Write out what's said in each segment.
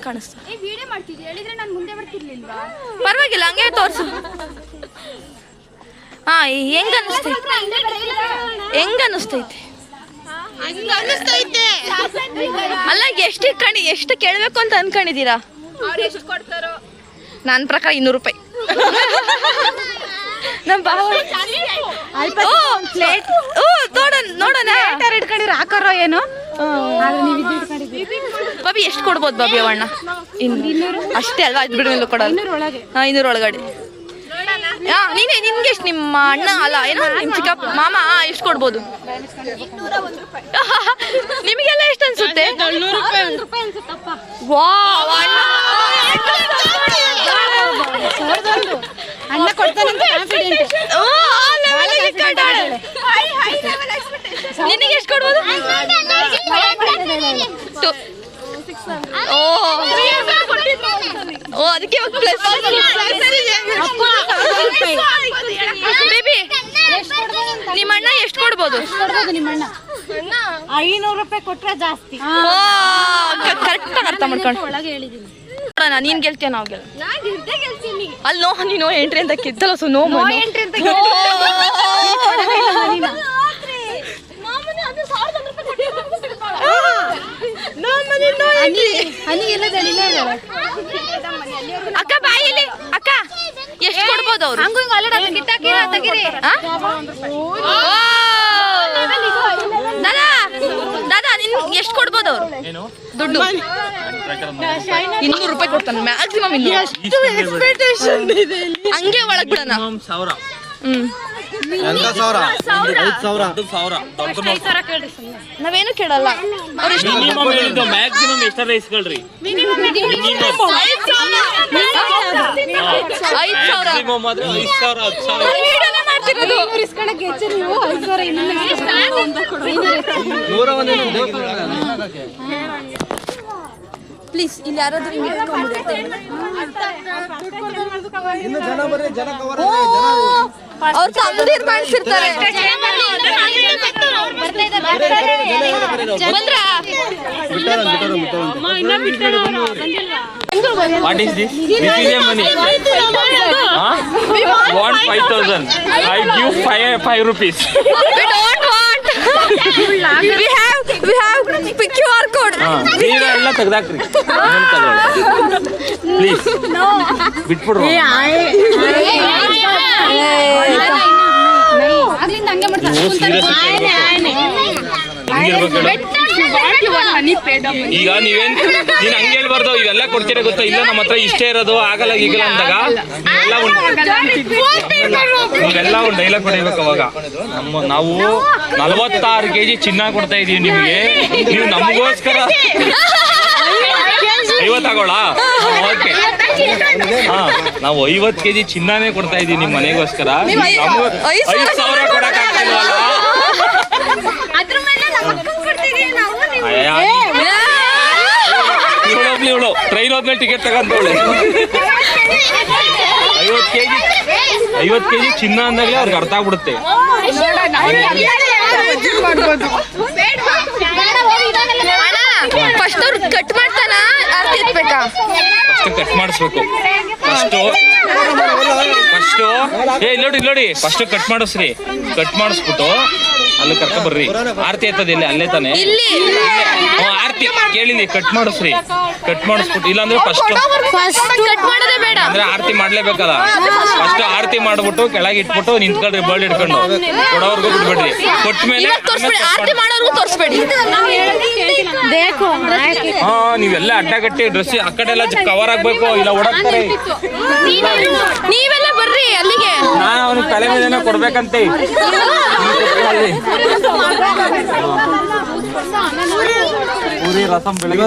ಕಾಣಿಸ್ತಾ? ವಿಡಿಯೋ ಮಾಡ್ತಿದ್ದೆ ಹೇಳಿದ್ರೆ ನಾನು ಮುಂದೆ ಬರ್ತಿರ್ಲಿಲ್ವಾ? ಪರವಾಗಿಲ್ಲ, ಹಂಗೆ ತೋರ್ಸು. ಹಾ, ಹೆಂಗ ಅನಿಸ್ತೈತೆ? ಅಲ್ಲ, ಎಷ್ಟು ಕೇಳಬೇಕು ಅಂತ ಅನ್ಕೊಂಡಿದ್ದೀರಾ? ನನ್ನ ಪ್ರಕಾರ 200 ರೂಪಾಯಿ. ನಮ್ಮ ಬಾವ ನೋಡೋಣ ಇಟ್ಕೊಂಡಿರ ಹಾಕೋರೋ ಏನೋ. ಬಾಬಿ ಎಷ್ಟು ಕೊಡ್ಬೋದು ಬಾಬಿ ಅವಣ್ಣ? ಅಷ್ಟೇ ಅಲ್ವಾ? ಅದು ಬಿಡು ಕೊಡೋದು. 200 ಒಳಗಡೆ. ನಿನ್ಗೆ ಎಷ್ಟು? ನಿಮ್ಮ ಅಣ್ಣ ಅಲ್ಲ ಏನೋ ನಿಮ್ಮ ಚಿಕ್ಕಪ್ಪ ಮಾಮ ಎಷ್ಟು ಕೊಡ್ಬೋದು? ನಿಮಗೆಲ್ಲ ಎಷ್ಟು ಅನ್ಸುತ್ತೆ? ಅಣ್ಣ ಕೊಡ್ತಾನೆ. ನಿನಗೆ ಎಷ್ಟು ಕೊಡ್ಬೋದು? ಅದಕ್ಕೆ ಬೇಬಿ ನಿಮ್ಮ ಅಣ್ಣ ಎಷ್ಟು ಕೊಡ್ಬೋದು? ನಿಮ್ಮಣ್ಣ 500 ರೂಪಾಯಿ ಕೊಟ್ರೆ ಜಾಸ್ತಿ. ಕರೆಕ್ಟಾಗಿ ಅರ್ಥ ಮಾಡ್ಕೊಂಡು ಒಳಗೆ ಹೇಳಿದೀನಿ. ನೋಡೋಣ, ನೀನ್ ಗೆಲ್ತೀಯ ನಾವು ಅಲ್ಲಿ ನೋ ನೀನು ಎಂಟ್ರಿ ಅಂತ ಕಿತ್ತಲ್ಲ. ಸೊ ನೋ ಎಂಟ್ರಿ ಅಂತ ಅಕ್ಕ ಬಾಯಿಲಿ. ಅಕ್ಕ ಎಷ್ಟು ಕೊಡ್ಬೋದು ಅವ್ರು? ದಾದಾ ನಿನ್ ಎಷ್ಟು ಕೊಡ್ಬೋದು ಅವ್ರು ದುಡ್ಡು? 200 ರೂಪಾಯಿ ಕೊಡ್ತಾನೆ ಮ್ಯಾಕ್ಸಿಮಮ್. ಹಂಗೆ ಒಳಗ್ ಬಿಡೋಣ. ನಾವೇನು ಕೇಳಲ್ಲ. ಮ್ಯಾಕ್ಸಿಮಮ್ ಎಷ್ಟ ರೈಸ್ಗಳ್ರಿ? 5,000. ಪ್ಲೀಸ್ ಇಲ್ಲಿ ಯಾರಾದ್ರೂ ಅವ್ರು ತಂದಿರ್ ಮಾಡಿಸಿರ್ತಾರೆ. ಬಂದ್ರಾ? What is this? This is a money. Want 5,000? I give 5 rupees. We don't want. We have QR code. ಎಲ್ಲ ತೆಗ್ದಾಕ್ರಿ. ಪ್ಲೀಸ್ ಬಿಟ್ಬಿಡ್ರು. ಈಗ ನೀನ್ ಹಂಗೆ ಹೇಳ್ಬಾರ್ದು. ಇವೆಲ್ಲ ಕೊಡ್ತೀರ ಗೊತ್ತಾ? ಇಲ್ಲ ನಮ್ಮ ಹತ್ರ ಇಷ್ಟೇ ಇರೋದು, ಆಗಲ್ಲ ಈಗಲ್ಲ ಅಂದಾಗ ಇವೆಲ್ಲ ಒಂದು ಡೈಲಾಗ್ ಹೊಡಿಬೇಕು. ಅವಾಗ ನಾವು 46 kg ಚಿನ್ನ ಕೊಡ್ತಾ ಇದೀವಿ ನಿಮ್ಗೆ, ನೀವು ನಮಗೋಸ್ಕರ 50 ತಗೊಳ್ಳ? ಓಕೆ, ಹಾ, ನಾವು 50 kg ಚಿನ್ನಾನೇ ಕೊಡ್ತಾ ಇದೀವಿ ನಿಮ್ ಮನೆಗೋಸ್ಕರ. 5,000 ಕೊಡಕ್ ಆಗ್ತಿಲ್ವಲ್ಲ? ಇವಳು ಟ್ರೈನ್ ಹೋದ್ಮೇಲೆ ಟಿಕೆಟ್ ತಗೊಂಡವಳೆ. 50 kg ಚಿನ್ನ ಅಂದಾಗಲೇ ಅವ್ರಿಗೆ ಅರ್ಥ ಆಗ್ಬಿಡುತ್ತೆ. ಫಸ್ಟ್ ಅವ್ರು ಕಟ್ ಮಾಡ್ತಾನ ಅರ್ಥ ಇರ್ಬೇಕಾ? ಫಸ್ಟ್ ಕಟ್ ಮಾಡಿಸ್ಬೇಕು. ಫಸ್ಟ್ ನೋಡಿ ಫಸ್ಟ್ ಕಟ್ ಮಾಡಿಸ್ರಿ. ಕಟ್ ಮಾಡಿಸ್ಬಿಟ್ಟು ಅಲ್ಲಿ ಕರ್ಕ ಬರ್ರಿ. ಆರತಿ ಎತ್ತದ ಇಲ್ಲಿ ಅಲ್ಲೇ ತಾನೆ ಆರತಿ ಕೇಳಿದ್ವಿ. ಕಟ್ ಮಾಡಿಸ್ರಿ. ಕಟ್ ಮಾಡಿಸ್ಬಿಟ್ಟು ಇಲ್ಲಾಂದ್ರೆ ಫಸ್ಟ್ ಕಟ್ ಮಾಡೋದೇ ಬೇಡ ಅಂದ್ರೆ ಆರತಿ ಮಾಡ್ಲೇಬೇಕಲ್ಲ. ಫಸ್ಟ್ ಆರತಿ ಮಾಡ್ಬಿಟ್ಟು ಕೆಳಗೆ ಇಟ್ಬಿಟ್ಟು ನಿಂತ್ಕೊಳ್ರಿ. ಬರ್ಡ್ ಇಟ್ಕೊಂಡು ಕೊಡೋರ್ಗು ಬಿಡ್ಬೇಡ್ರಿ. ಕೊಟ್ಟ ಮೇಲೆ ಆರತಿ ಮಾಡೋರ್ಗು ತೋರಿಸ್ಬೇಡಿ. ಹಾ, ನೀವೆಲ್ಲ ಅಡ್ಡಗಟ್ಟಿ ಡ್ರೆಸ್ ಆ ಕಡೆ ಎಲ್ಲ ಕವರ್ ಆಗ್ಬೇಕು. ಇಲ್ಲ ಓಡಾಡ್ತಾರೆ. ನೀವೆಲ್ಲ ಬರ್ರಿ ಅಲ್ಲಿಗೆ. ನಾನು ಅವನಿಗೆ ತಲೆ ಮೇಲೆ ಕೊಡ್ಬೇಕಂತೆ. ಪೂರಿ ರಸಂ ಬೆಳಗ್ಗೆ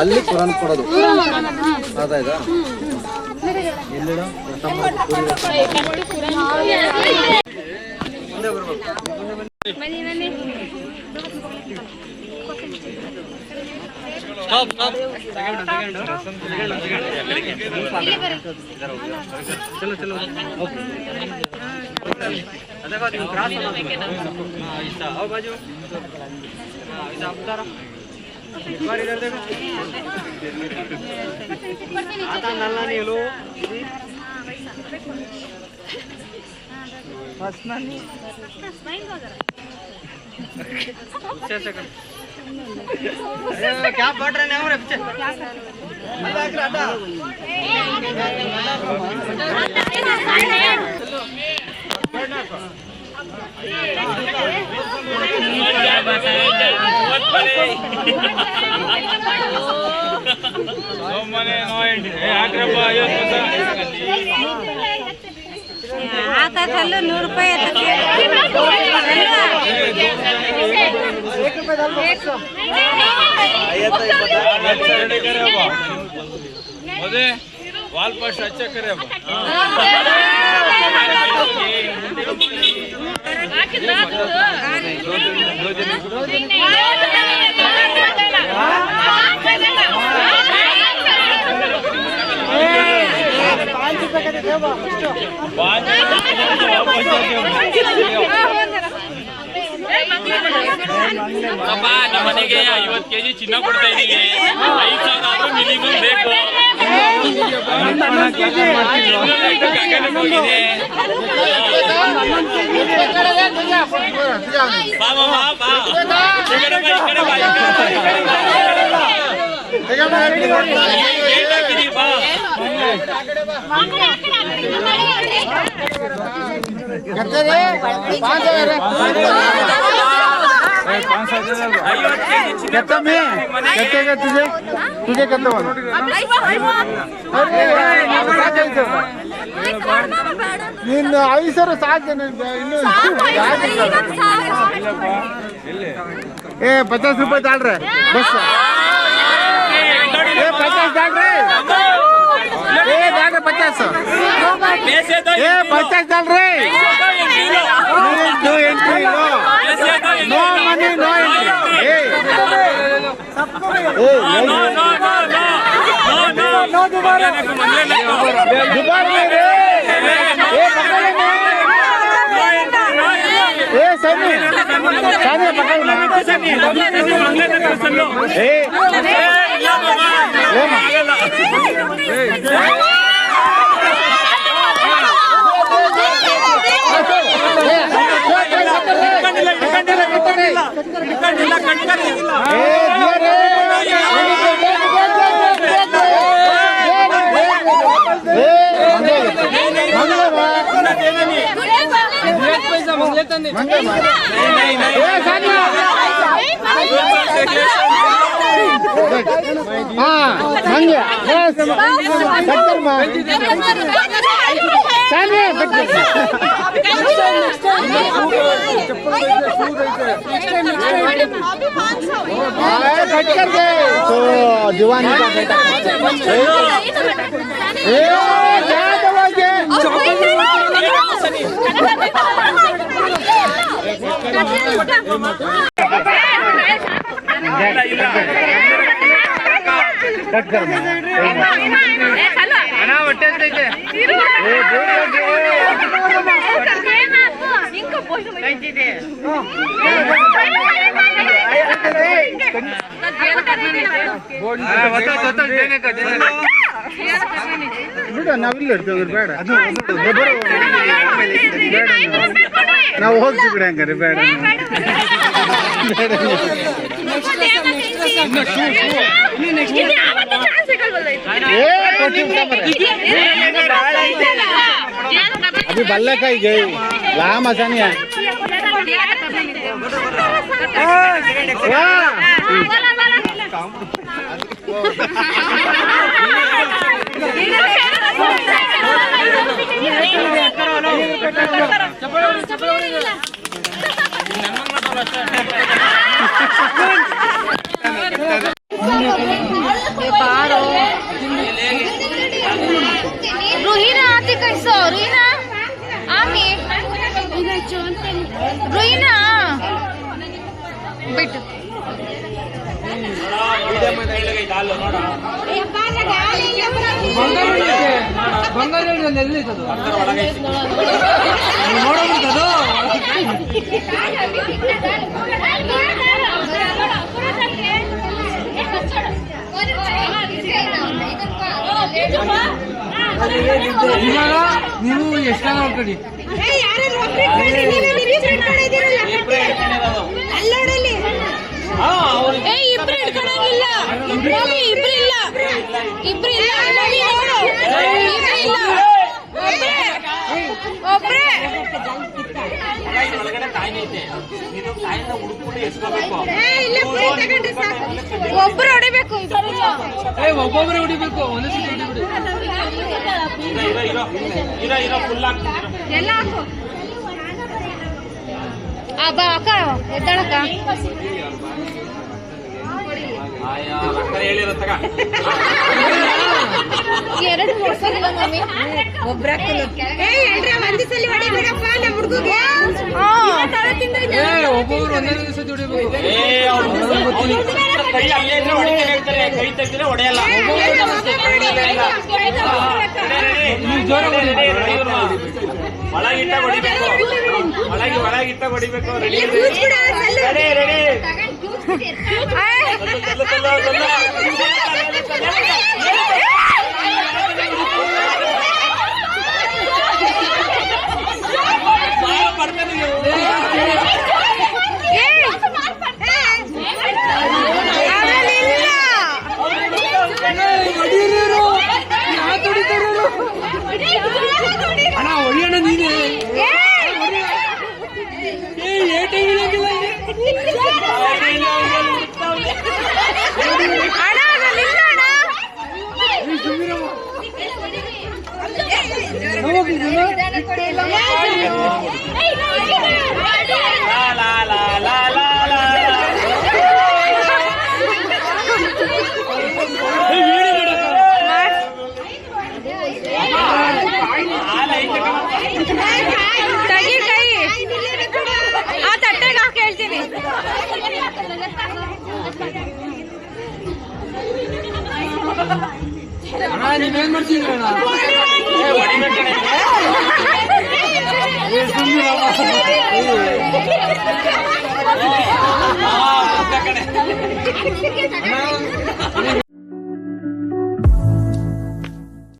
ಅಲ್ಲಿ ಕುರಾನ್ ಕೊಡೋದು ಅದಾಯ್ತಾ? चलो चलो आओ बाजू क्या पढ़ रहे हैं पीछे आता चलो 100 रुपये वाल पास अच्छा करे ನಮ್ಮನೆಗೆ 50 kg ಚಿನ್ನ ಕೊಡ್ತಾ ಇದೀವಿ 5,000 ಆದ್ರೂ ಮಿನಿಮಮ್ ಬೇಕು तुझे कितना ನೀನು 5,000 ಸಾಕು ಇನ್ನು 50 ರೂಪಾಯಿ ತಾಳ್ರೆ ಬಸ್ 50 ತಾಳ್ರೆ 50 50 ತಾಳ್ರೆ नो मनी नो नो दोबारा सनी सनी दीवानी का बेटा कट कर ನಾವಿಲ್ಲ ಇಡ್ತೇವೆ ಬೇಡ ನಾವು ಹೋಗ್ತೀವಿ ಬಿಡ ಹಂಗಾರೆ ಬೇಡ अभी बल्ले का ही गई लाम आसानी है रोहिना आती कैसो रोहिना आमी रोहिना बिट ನೀವು ಎಷ್ಟು ನೋಡ್ಕೊಳ್ಳಿ ಇಬ್ರು ಹಿಡ್ಕೊಳಂಗಿಲ್ಲ ಮಮ್ಮಿ, ಇಬ್ರು ಇಲ್ಲ, ಇಬ್ರು ಇಲ್ಲ ಮಮ್ಮಿ, ನೋಡು, ಇಬ್ರು ಇಲ್ಲ, ಒಬ್ರೇ ಒಬ್ರು ಹೊಡಿಬೇಕು, ಇಬ್ರಿಲ್ಲ. ಒಬ್ಬೊಬ್ಬರೇ ಹೊಡಿಬೇಕು. ಎಲ್ಲ ಹಾಕು. ಬಾ ಅಕ್ಕ, ಎದ್ದಾಳಕ್ಕ. ಎರಡು ಹೊಡ್ಸೋದಿಲ್ಲ ಮಮ್ಮಿ, ಒಬ್ರ ಒಬ್ಬೊಬ್ರು ಒಂದೇ ದಿವಸ ದುಡಿಬೇಕು. ಕೈ ತೆಗೆದ್ರೆ ಹೊಡೆಯಲ್ಲ. ಒಳಗಿಟ್ಟ ಹೊಡಿಬೇಕು, ಒಳಗಿಟ್ಟ ಹೊಡಿಬೇಕು. Ready ready. ಅಣ್ಣ ಹೊಡಿಯೋಣ ನೀನೆ. ತಗಿ ಕೈ ಆ ತಟ್ಟೆಗೆ ಹಾಕಿ ಹೇಳ್ತೀನಿ. ಅಣ್ಣ ನೀವೇನ್ ಮಾಡ್ತಿದ್ರಿ ಅಣ್ಣ? ಕಡೆ